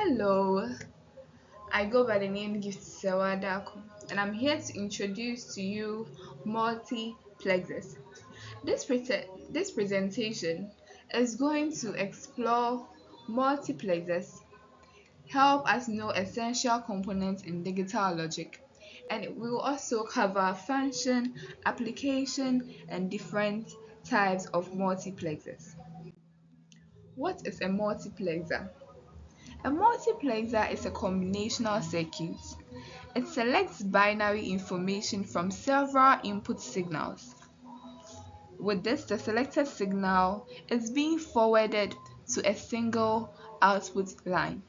Hello, I go by the name Gifty Serwaa Darko, and I'm here to introduce to you multiplexes. This presentation is going to explore multiplexes, help us know essential components in digital logic, and it will also cover function, application, and different types of multiplexes. What is a multiplexer? A multiplexer is a combinational circuit. It selects binary information from several input signals. With this, the selected signal is being forwarded to a single output line.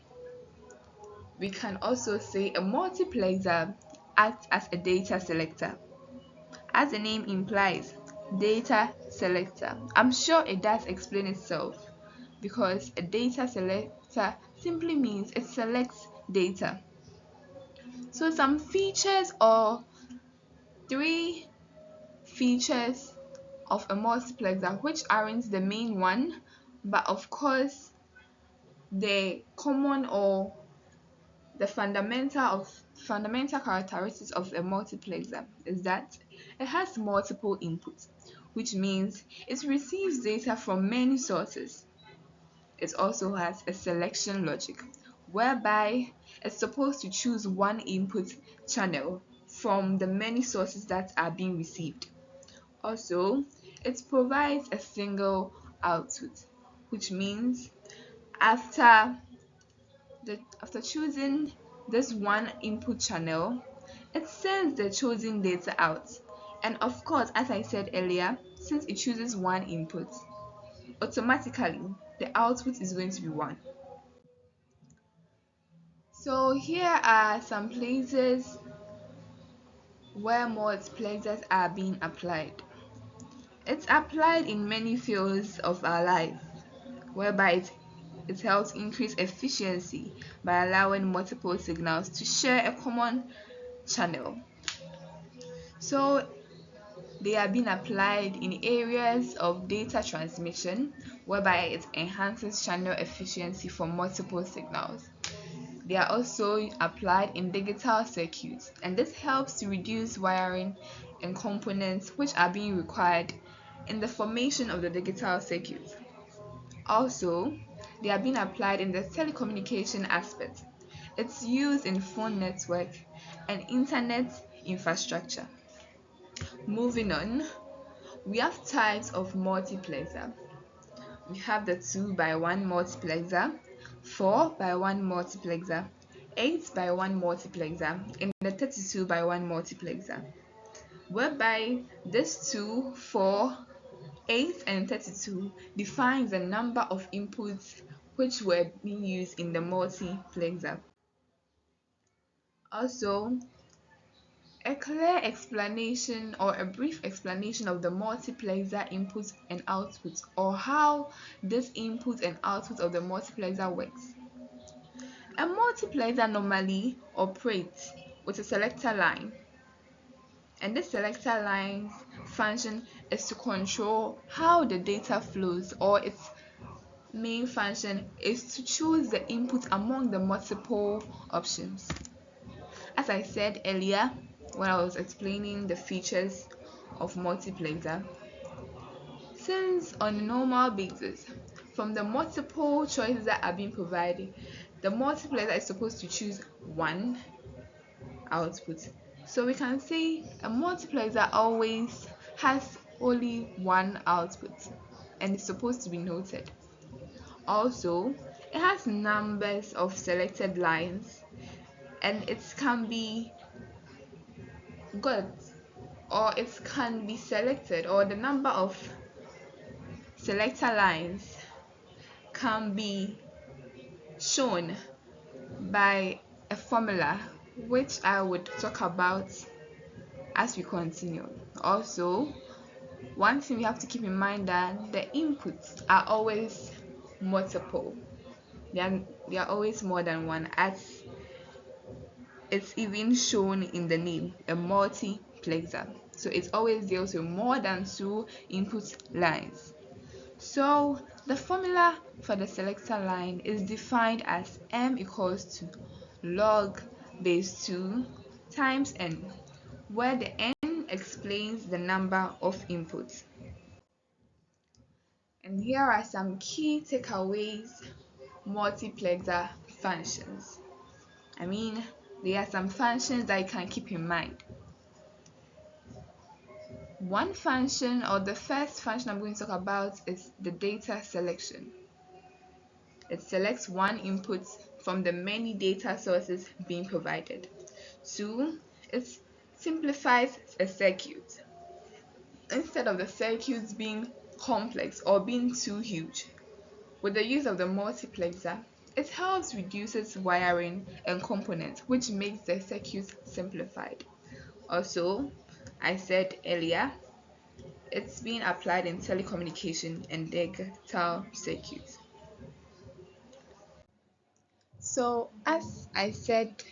We can also say a multiplexer acts as a data selector. As the name implies, data selector. I'm sure it does explain itself because a data selector simply means it selects data. So some features or three features of a multiplexer which aren't the main one, but of course the common or the fundamental characteristics of a multiplexer is that it has multiple inputs, which means it receives data from many sources. It also has a selection logic, whereby it's supposed to choose one input channel from the many sources that are being received. Also, it provides a single output, which means after after choosing this one input channel, it sends the chosen data out. And of course, as I said earlier, since it chooses one input, automatically the output is going to be one. So here are some places where multiplexers are being applied. It's applied in many fields of our life, whereby it helps increase efficiency by allowing multiple signals to share a common channel. So they are being applied in areas of data transmission, whereby it enhances channel efficiency for multiple signals. They are also applied in digital circuits, and this helps to reduce wiring and components which are being required in the formation of the digital circuit. Also, they are being applied in the telecommunication aspect. It's used in phone network and internet infrastructure. Moving on, we have types of multiplexer. We have the 2 by 1 multiplexer, 4 by 1 multiplexer, 8 by 1 multiplexer, and the 32 by 1 multiplexer, whereby this 2, 4, 8, and 32 defines the number of inputs which were being used in the multiplexer. Also, a clear explanation or a brief explanation of the multiplexer inputs and outputs, or how this input and output of the multiplexer works. A multiplexer normally operates with a selector line, and this selector line's function is to control how the data flows, or its main function is to choose the input among the multiple options. As I said earlier when I was explaining the features of multiplexer, since on a normal basis, from the multiple choices that are being provided, the multiplexer is supposed to choose one output. So we can say a multiplexer always has only one output and is supposed to be noted. Also, it has numbers of selected lines, and it can be got or it can be selected, or the number of selector lines can be shown by a formula which I would talk about as we continue. Also, one thing we have to keep in mind that the inputs are always multiple. They are always more than one, as it's even shown in the name, a multiplexer. So it always deals with more than two input lines. So The formula for the selector line is defined as m equals to log base 2 times n, where the n explains the number of inputs. And here are some key takeaways multiplexer functions. There are some functions that you can keep in mind. One function, or the first function I'm going to talk about, is the data selection. It selects one input from the many data sources being provided. 2. It simplifies a circuit. Instead of the circuits being complex or being too huge, with the use of the multiplexer, it helps reduces wiring and components, which makes the circuit simplified. Also, I said earlier, it's being applied in telecommunication and digital circuits. So, as I said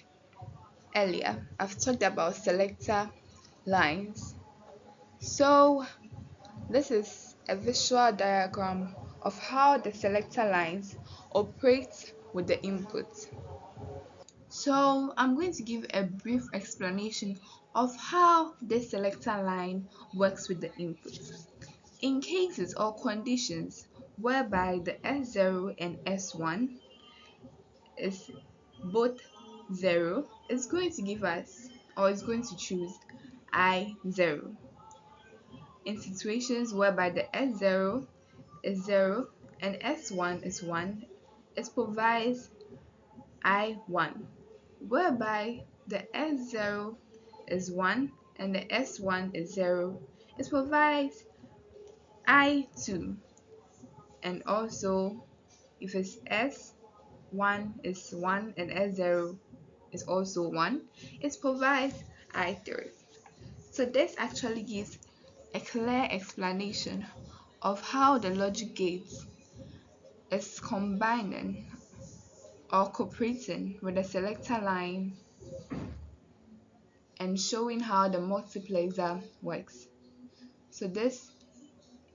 earlier, I've talked about selector lines. So, this is a visual diagram of how the selector lines operate with the input. So, I'm going to give a brief explanation of how this selector line works with the input. In cases or conditions whereby the S0 and S1 is both 0, it's going to give us, or it's going to choose I0. In situations whereby the S0 is 0 and S1 is 1, it provides I1. Whereby the S0 is 1 and the S1 is 0, it provides I2. And also, if it's S1 is 1 and S0 is also 1, it provides I3. So this actually gives a clear explanation of how the logic gate is combining or cooperating with the selector line and showing how the multiplexer works. So this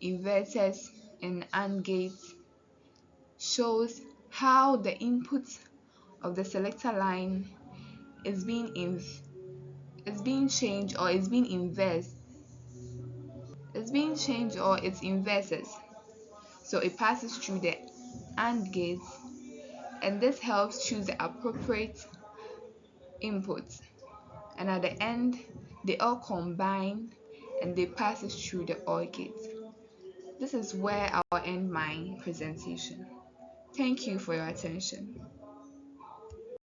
inverters and AND gates shows how the input of the selector line is being changed, or is being inversed. It's being changed or it's inverses. So it passes through the AND gates, and this helps choose the appropriate input. And at the end, they all combine and they pass through the OR gate. This is where I'll end my presentation. Thank you for your attention.